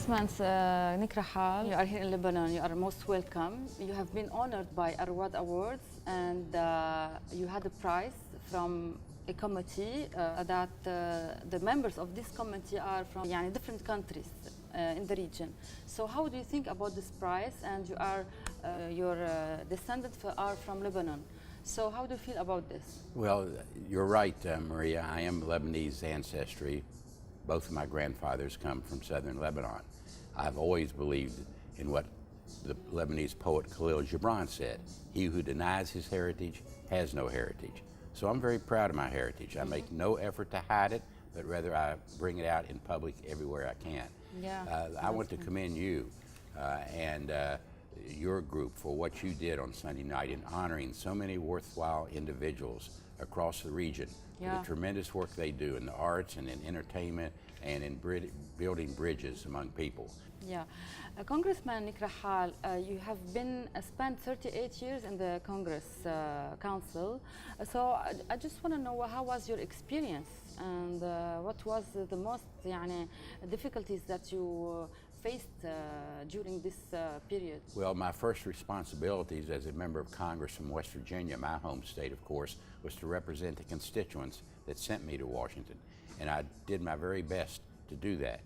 Congressman Nick Rahal, you are here in Lebanon. You are most welcome. You have been honored by Road Awards, and you had a prize from a committee that the members of this committee are from different countries in the region. So how do you think about this prize? And you are, your descendants are from Lebanon. So how do you feel about this? Well, you're right, Maria. I am Lebanese ancestry. Both of my grandfathers come from southern Lebanon. I've always believed in what the Lebanese poet Khalil Gibran said, "He who denies his heritage has no heritage." So I'm very proud of my heritage. I make no effort to hide it, but rather I bring it out in public everywhere I can. Yeah, I want to commend you and your group for what you did on Sunday night in honoring so many worthwhile individuals across the region. Yeah. The tremendous work they do in the arts and in entertainment and in building bridges among people. Yeah. Congressman Nick Rahal, you have been spent 38 years in the Congress Council. So I just want to know how was your experience and what was the most difficulties that you faced during this period? Well, my first responsibilities as a member of Congress from West Virginia, my home state, of course, was to represent the constituents that sent me to Washington. And I did my very best to do that.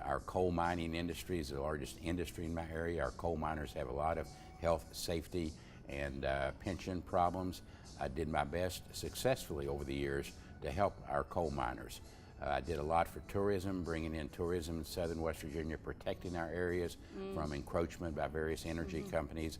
Our coal mining industry is the largest industry in my area. Our coal miners have a lot of health, safety, and pension problems. I did my best successfully over the years to help our coal miners. I did a lot for tourism, bringing in tourism in southern West Virginia, protecting our areas from encroachment by various energy companies.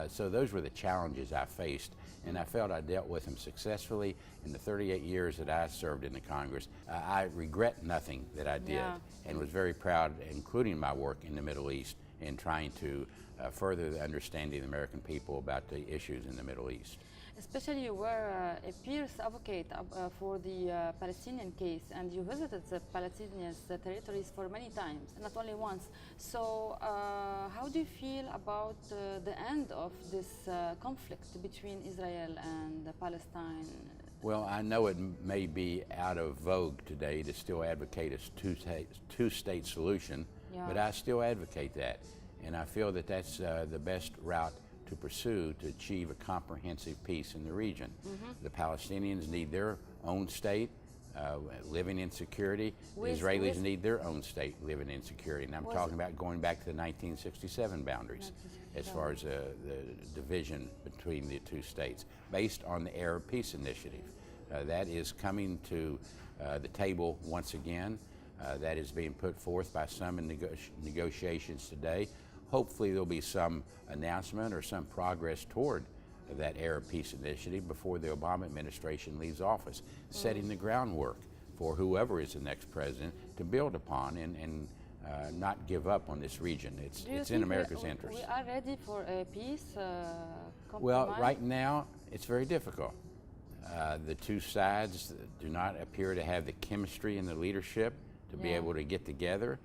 So those were the challenges I faced, and I felt I dealt with them successfully in the 38 years that I served in the Congress. I regret nothing that I did, and was very proud, including my work in the Middle East, in trying to further the understanding of the American people about the issues in the Middle East. Especially you were a fierce advocate for the Palestinian case, and you visited the Palestinian territories for many times, not only once. So how do you feel about the end of this conflict between Israel and Palestine? Well, I know it may be out of vogue today to still advocate a two-state solution, but I still advocate that. And I feel that that's the best route to pursue to achieve a comprehensive peace in the region. The Palestinians need their own state, living in security. The Israelis need their own state, living in security. And I'm talking about going back to the 1967 boundaries as far as the division between the two states, based on the Arab Peace Initiative. That is coming to the table once again. That is being put forth by some in negotiations today. Hopefully there'll be some announcement or some progress toward that Arab Peace Initiative before the Obama administration leaves office, setting the groundwork for whoever is the next president to build upon and not give up on this region. It's in America's interest. We are ready for a peace compromise? Well, right now it's very difficult. The two sides do not appear to have the chemistry and the leadership to be able to get together.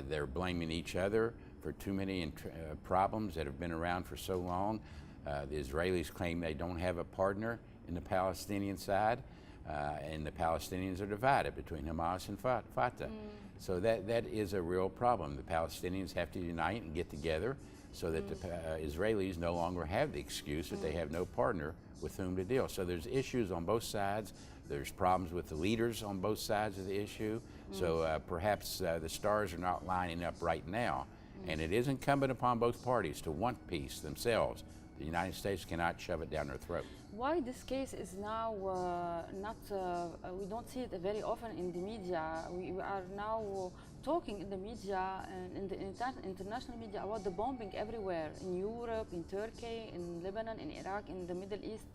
They're blaming each other for too many problems that have been around for so long. The Israelis claim they don't have a partner in the Palestinian side, and the Palestinians are divided between Hamas and Fatah. So that is a real problem. The Palestinians have to unite and get together so that the Israelis no longer have the excuse that they have no partner with whom to deal. So there's issues on both sides. There's problems with the leaders on both sides of the issue. So perhaps the stars are not lining up right now. And it is incumbent upon both parties to want peace themselves. The United States cannot shove it down their throat. Why this case is now we don't see it very often in the media. We are now talking in the media and in the international media about the bombing everywhere, in Europe, in Turkey, in Lebanon, in Iraq, in the Middle East,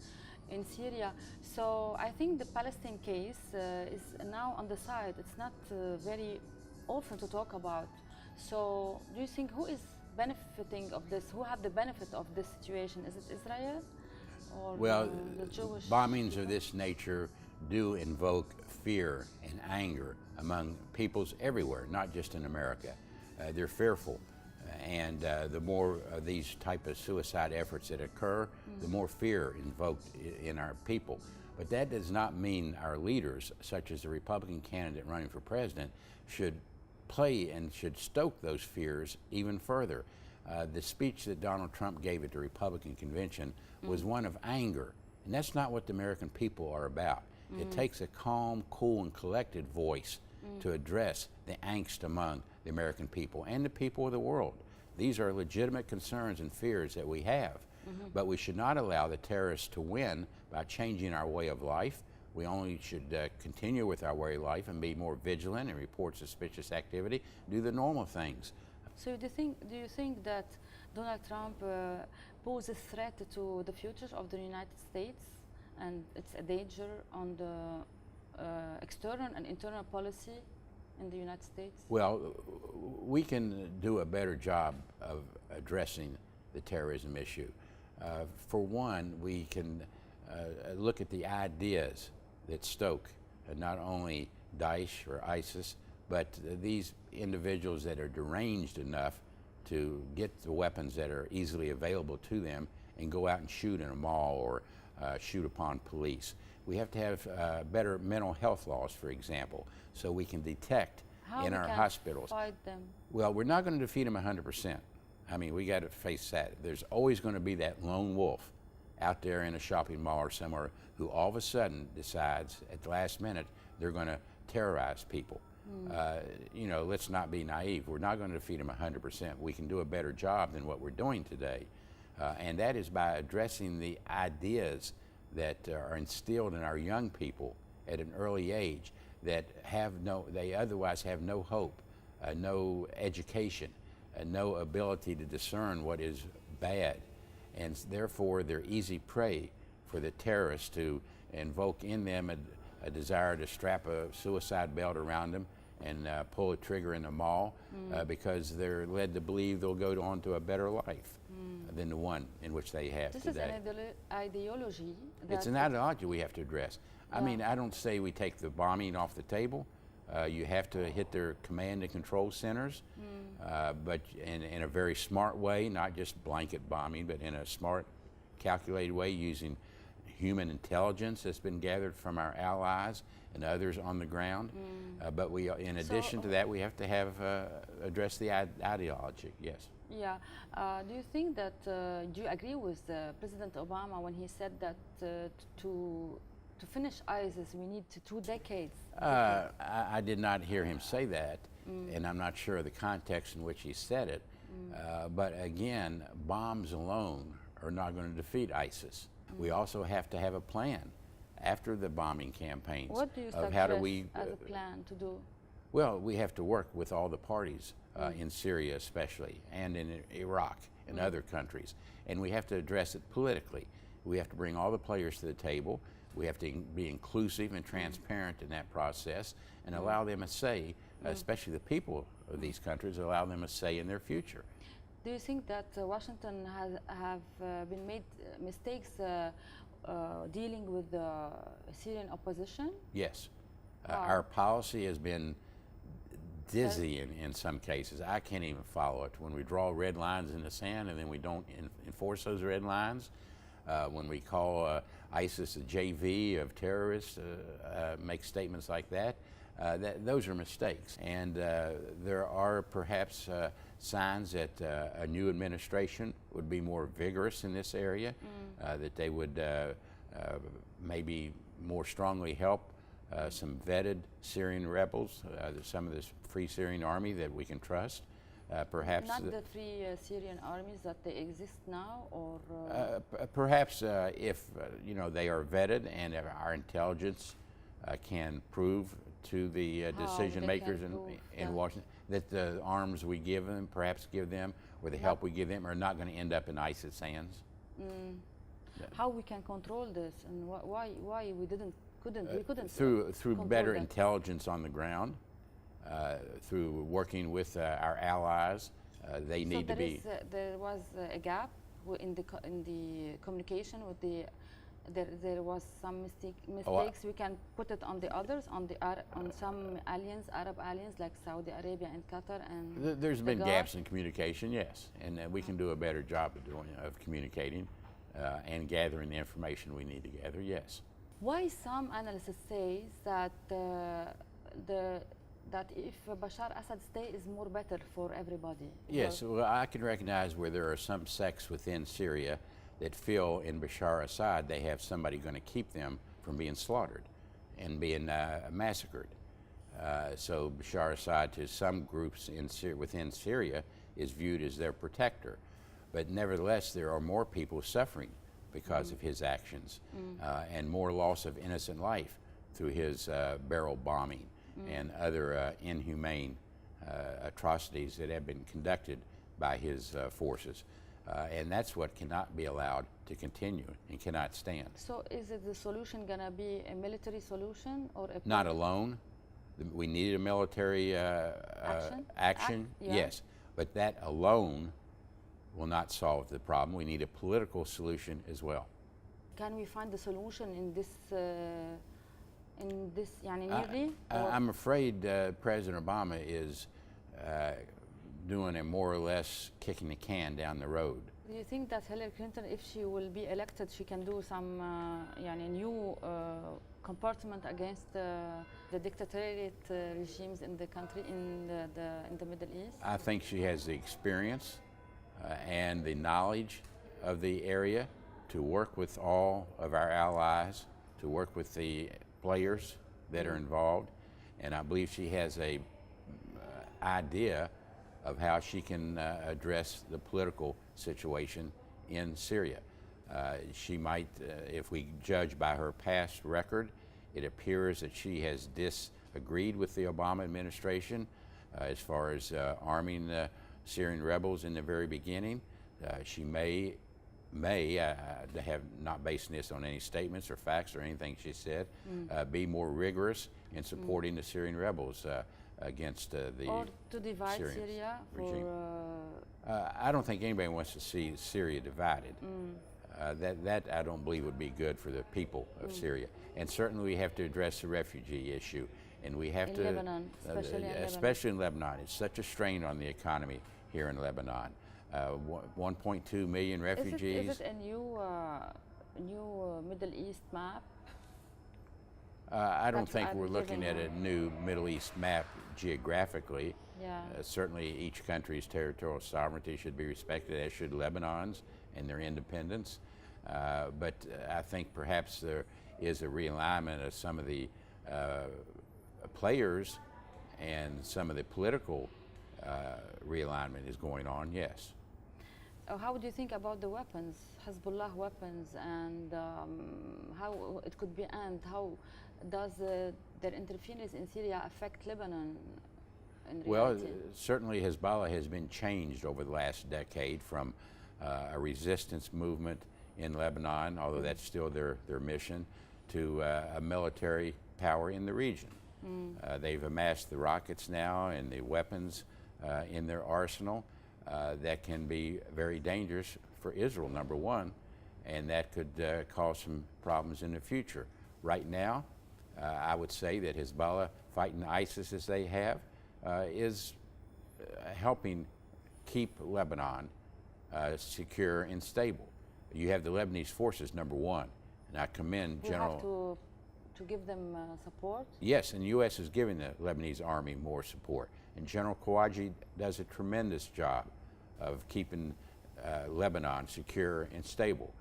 in Syria. So I think the Palestine case is now on the side. It's not very often to talk about. So do you think who is benefiting of this? Who have the benefit of this situation? Is it Israel or the Jewish? Bombings of this nature do invoke fear and anger among peoples everywhere, not just in America. They're fearful. And the more of these type of suicide efforts that occur, the more fear invoked in our people. But that does not mean our leaders, such as the Republican candidate running for president, should play and should stoke those fears even further. The speech that Donald Trump gave at the Republican convention was one of anger, and that's not what the American people are about. It takes a calm, cool, and collected voice to address the angst among the American people and the people of the world. These are legitimate concerns and fears that we have, but we should not allow the terrorists to win by changing our way of life. We only should continue with our way of life and be more vigilant and report suspicious activity, do the normal things. So do you think that Donald Trump poses a threat to the future of the United States, and it's a danger on the external and internal policy in the United States? Well, we can do a better job of addressing the terrorism issue. For one, we can look at the ideas that stoke not only Daesh or ISIS, but these individuals that are deranged enough to get the weapons that are easily available to them and go out and shoot in a mall or shoot upon police. We have to have better mental health laws, for example, so we can detect in our hospitals. Fight them? Well, we're not going to defeat them 100%. I mean, we got to face that. There's always going to be that lone wolf out there in a shopping mall or somewhere who all of a sudden decides at the last minute they're going to terrorize people. You know, let's not be naive. We're not going to defeat them 100%. We can do a better job than what we're doing today. And that is by addressing the ideas that are instilled in our young people at an early age that they otherwise have no hope, no education, no ability to discern what is bad. And therefore, they're easy prey for the terrorists to invoke in them a desire to strap a suicide belt around them and pull a trigger in the mall because they're led to believe they'll go on to a better life than the one in which they have this today. Is an ideology. It's an ideology we have to address. I mean, I don't say we take the bombing off the table. You have to hit their command and control centers, but in a very smart way, not just blanket bombing, but in a smart, calculated way using human intelligence that's been gathered from our allies and others on the ground. But in addition to that, we have to address the ideology, yes. Yeah. Do you think that, do you agree with President Obama when he said that to finish ISIS we need 2 decades? I did not hear him say that, and I'm not sure of the context in which he said it. But again, bombs alone are not going to defeat ISIS. We also have to have a plan after the bombing campaigns. What do you of how do suggest we, as a plan to do? Well, we have to work with all the parties in Syria especially, and in Iraq and other countries. And we have to address it politically. We have to bring all the players to the table. We have to be inclusive and transparent in that process and allow them a say, especially the people of these countries, allow them a say in their future. Do you think that Washington have been made mistakes dealing with the Syrian opposition? Yes. Our policy has been dizzy in some cases. I can't even follow it. When we draw red lines in the sand and then we don't enforce those red lines, when we call ISIS a JV of terrorists, make statements like that, those are mistakes. And there are perhaps signs that a new administration would be more vigorous in this area, that they would maybe more strongly help some vetted Syrian rebels, some of this Free Syrian Army that we can trust. Perhaps not the Free Syrian armies that they exist now, or perhaps if you know, they are vetted and if our intelligence can prove to the decision makers in Washington that the arms we give them, perhaps give them, or the help we give them, are not going to end up in ISIS hands. How we can control this, and why we couldn't through better intelligence on the ground, through working with our allies. They need to be. There was a gap in the communication with the. There was some mistakes. We can put it on the others, on some allies, Arab allies like Saudi Arabia and Qatar, and there's been gaps in communication, yes, and we can do a better job of communicating and gathering the information we need to gather, yes. Why some analysts say that the that if Bashar Assad stay is more better for everybody. Yes, well, I can recognize where there are some sects within Syria that feel in Bashar Assad they have somebody going to keep them from being slaughtered and being massacred. So Bashar Assad, to some groups within Syria, is viewed as their protector. But nevertheless, there are more people suffering because of his actions and more loss of innocent life through his barrel bombing and other inhumane atrocities that have been conducted by his forces. And that's what cannot be allowed to continue and cannot stand. So is it the solution going to be a military solution or a... Not alone. We need a military action, yeah. Yes. But that alone will not solve the problem. We need a political solution as well. Can we find the solution in this nearly? I'm afraid President Obama is doing a more or less kicking the can down the road. Do you think that Hillary Clinton, if she will be elected, she can do some new compartment against the dictatorial regimes in the country, in the Middle East? I think she has the experience and the knowledge of the area to work with all of our allies, to work with the players that are involved, and I believe she has a idea of how she can address the political situation in Syria. She might, if we judge by her past record, it appears that she has disagreed with the Obama administration as far as arming the Syrian rebels in the very beginning. She may, have not basing this on any statements or facts or anything she said, be more rigorous in supporting the Syrian rebels against the or to divide Syrian Syria regime. I don't think anybody wants to see Syria divided. That I don't believe would be good for the people of Syria. And certainly we have to address the refugee issue. And we have to, Lebanon, especially in Lebanon. It's such a strain on the economy here in Lebanon. 1.2 million refugees. Is it a new Middle East map? I don't think we're looking at a new Middle East map geographically. Yeah. Certainly each country's territorial sovereignty should be respected, as should Lebanon's and their independence. But I think perhaps there is a realignment of some of the players, and some of the political realignment is going on, yes. How do you think about the weapons, Hezbollah weapons, and how it could be, and how does their interference in Syria affect Lebanon in reality? Well, certainly Hezbollah has been changed over the last decade from a resistance movement in Lebanon, although that's still their mission, to a military power in the region. They've amassed the rockets now and the weapons in their arsenal that can be very dangerous for Israel, number one, and that could cause some problems in the future. Right now, I would say that Hezbollah, fighting ISIS as they have, is helping keep Lebanon secure and stable. You have the Lebanese forces, number one, and I commend General... have to give them support? Yes, and the U.S. is giving the Lebanese army more support. And General Khawaji does a tremendous job of keeping Lebanon secure and stable.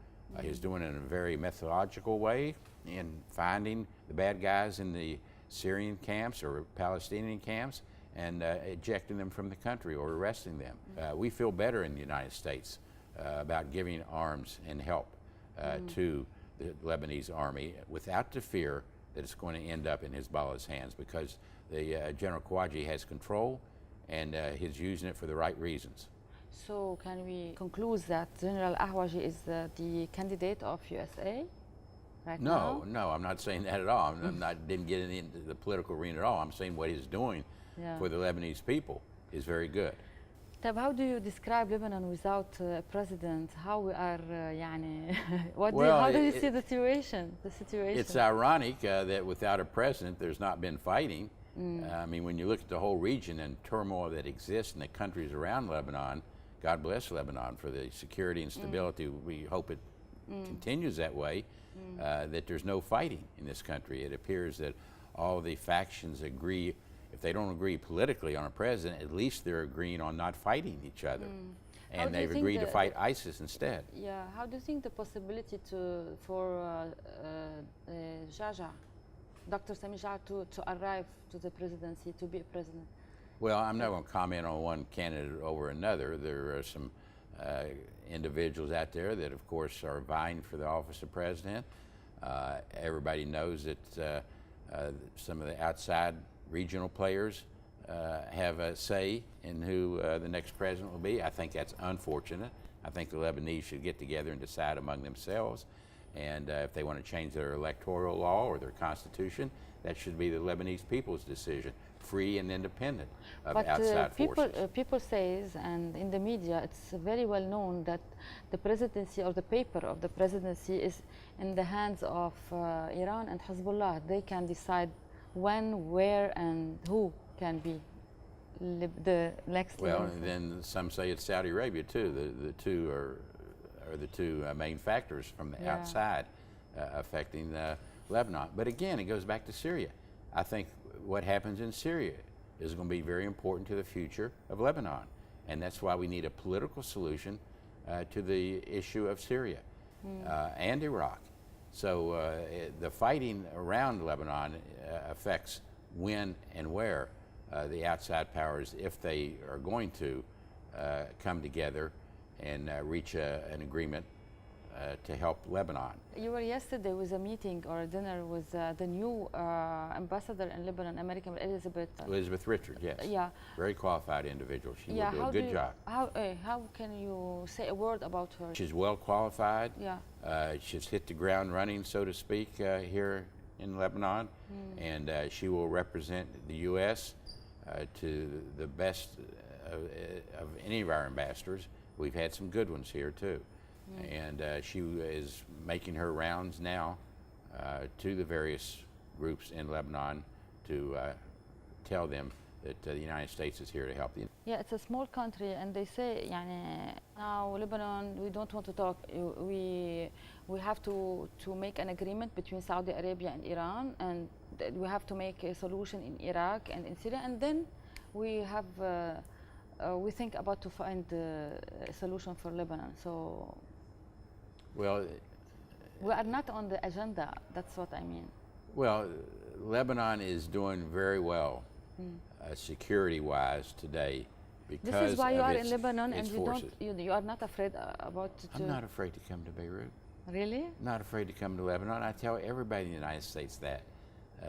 He's doing it in a very methodological way in finding the bad guys in the Syrian camps or Palestinian camps and ejecting them from the country or arresting them. We feel better in the United States about giving arms and help to the Lebanese army without the fear that it's going to end up in Hezbollah's hands, because the General Khawaji has control and he's using it for the right reasons. So can we conclude that General Ahwaji is the candidate of USA right now? No, I'm not saying that at all. Didn't get into the political arena at all. I'm saying what he's doing for the Lebanese people is very good. طب how do you describe Lebanon without a president? How we are يعني how do you see the situation? It's ironic that without a president there's not been fighting. I mean, when you look at the whole region and turmoil that exists in the countries around Lebanon, God bless Lebanon for the security and stability. We hope it continues that way, that there's no fighting in this country. It appears that all the factions agree, if they don't agree politically on a president, at least they're agreeing on not fighting each other. And they've agreed to fight ISIS instead. Yeah, how do you think the possibility for Jaja, Dr. Sami Jaja, to arrive to the presidency, to be a president? Well, I'm not going to comment on one candidate over another. There are some individuals out there that, of course, are vying for the office of president. Everybody knows that some of the outside regional players have a say in who the next president will be. I think that's unfortunate. I think the Lebanese should get together and decide among themselves. And if they want to change their electoral law or their constitution, that should be the Lebanese people's decision, free and independent of outside forces. People says, and in the media, it's very well known that the presidency or the paper of the presidency is in the hands of Iran and Hezbollah. They can decide when, where, and who can be the next. Well, and then some say it's Saudi Arabia too. The two are the two main factors from the outside affecting Lebanon. But again, it goes back to Syria. I think what happens in Syria is going to be very important to the future of Lebanon, and that's why we need a political solution to the issue of Syria and Iraq. So the fighting around Lebanon affects when and where the outside powers, if they are going to come together and reach an agreement to help Lebanon. You were yesterday with a meeting or a dinner with the new ambassador in Lebanon, American Elizabeth Richard, yes. Yeah. Very qualified individual. She will do a good job. How can you say a word about her? She's well qualified. Yeah. She's hit the ground running, so to speak, here in Lebanon, and she will represent the U.S. To the best of any of our ambassadors. We've had some good ones here too. And she is making her rounds now to the various groups in Lebanon to tell them that the United States is here to help them. Yeah, it's a small country, and they say, now Lebanon, we don't want to talk. We have to make an agreement between Saudi Arabia and Iran, and we have to make a solution in Iraq and in Syria, and then we have we think about to find a solution for Lebanon. So, well, we are not on the agenda. That's what I mean. Well, Lebanon is doing very well security-wise today because this is why you are its, in Lebanon, and you are not afraid about. I'm not afraid to come to Beirut. Really? Not afraid to come to Lebanon. I tell everybody in the United States that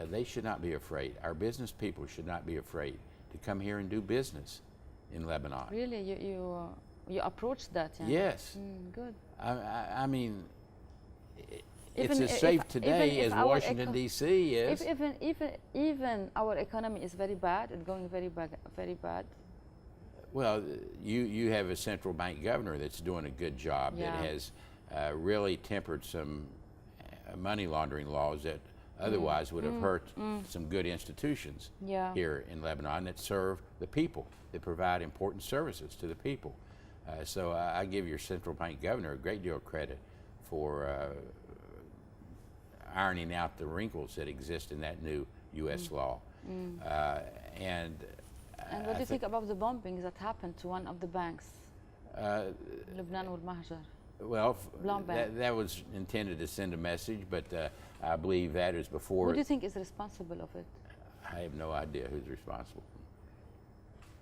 they should not be afraid. Our business people should not be afraid to come here and do business in Lebanon. Really, you approached that? Yeah? Yes. Good. I mean, it's as safe today as Washington D.C. is. Even our economy is very bad and going very bad. Well, you have a central bank governor that's doing a good job that has really tempered some money laundering laws that otherwise would have hurt some good institutions here in Lebanon that serve the people, that provide important services to the people. So I give your central bank governor a great deal of credit for ironing out the wrinkles that exist in that new U.S. law. And what do you think about the bombings that happened to one of the banks, Lebanon wal Mahjar? Well, that was intended to send a message, but I believe that is before. Who do you think is responsible of it? I have no idea who's responsible.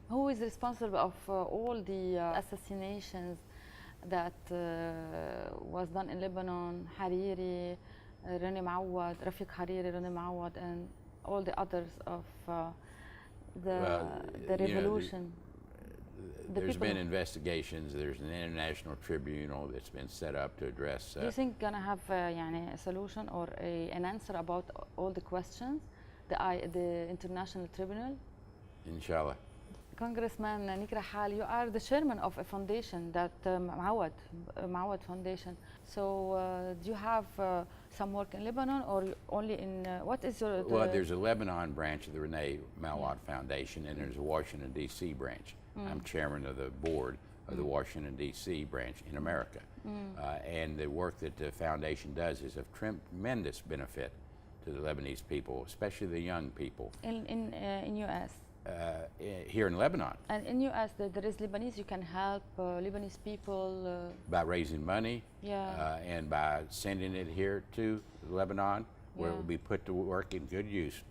Who is responsible of all the assassinations that was done in Lebanon? Hariri, Rani Mawad, Rafiq Hariri, Rani Mawad, and all the others of the revolution. There's been investigations. There's an international tribunal that's been set up to address. Do you think gonna have a solution or an answer about all the questions? The international tribunal. Inshallah. Congressman Nick Rehal, you are the chairman of a foundation, that Mawad Foundation. So do you have some work in Lebanon or only in, what is your... Well, there's a Lebanon branch of the Renee Mawad Foundation, and there's a Washington, D.C. branch. I'm chairman of the board of the Washington, D.C. branch in America. And the work that the foundation does is of tremendous benefit to the Lebanese people, especially the young people. In U.S.? here in Lebanon. And in U.S., there is Lebanese. You can help Lebanese people. By raising money, Yeah. and by sending it here to Lebanon, where it will be put to work in good use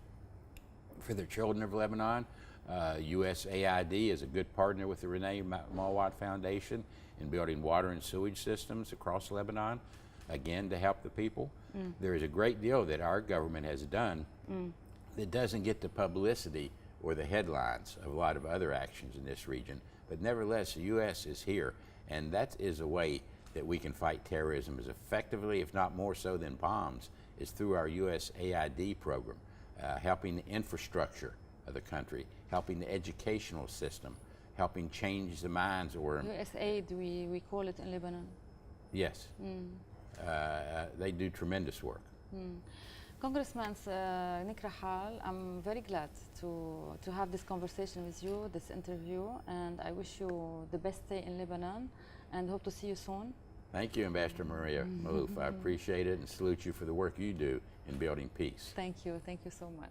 for the children of Lebanon. USAID is a good partner with the Renee Mawad Foundation in building water and sewage systems across Lebanon, again, to help the people. There is a great deal that our government has done that doesn't get the publicity or the headlines of a lot of other actions in this region. But nevertheless, the U.S. is here, and that is a way that we can fight terrorism as effectively, if not more so than bombs, is through our USAID program, helping the infrastructure of the country, helping the educational system, helping change the minds or... USAID, we call it in Lebanon. Yes. They do tremendous work. Congressman Nick Rahal, I'm very glad to have this conversation with you, this interview, and I wish you the best day in Lebanon and hope to see you soon. Thank you, Ambassador Maria Malouf. I appreciate it and salute you for the work you do in building peace. Thank you so much.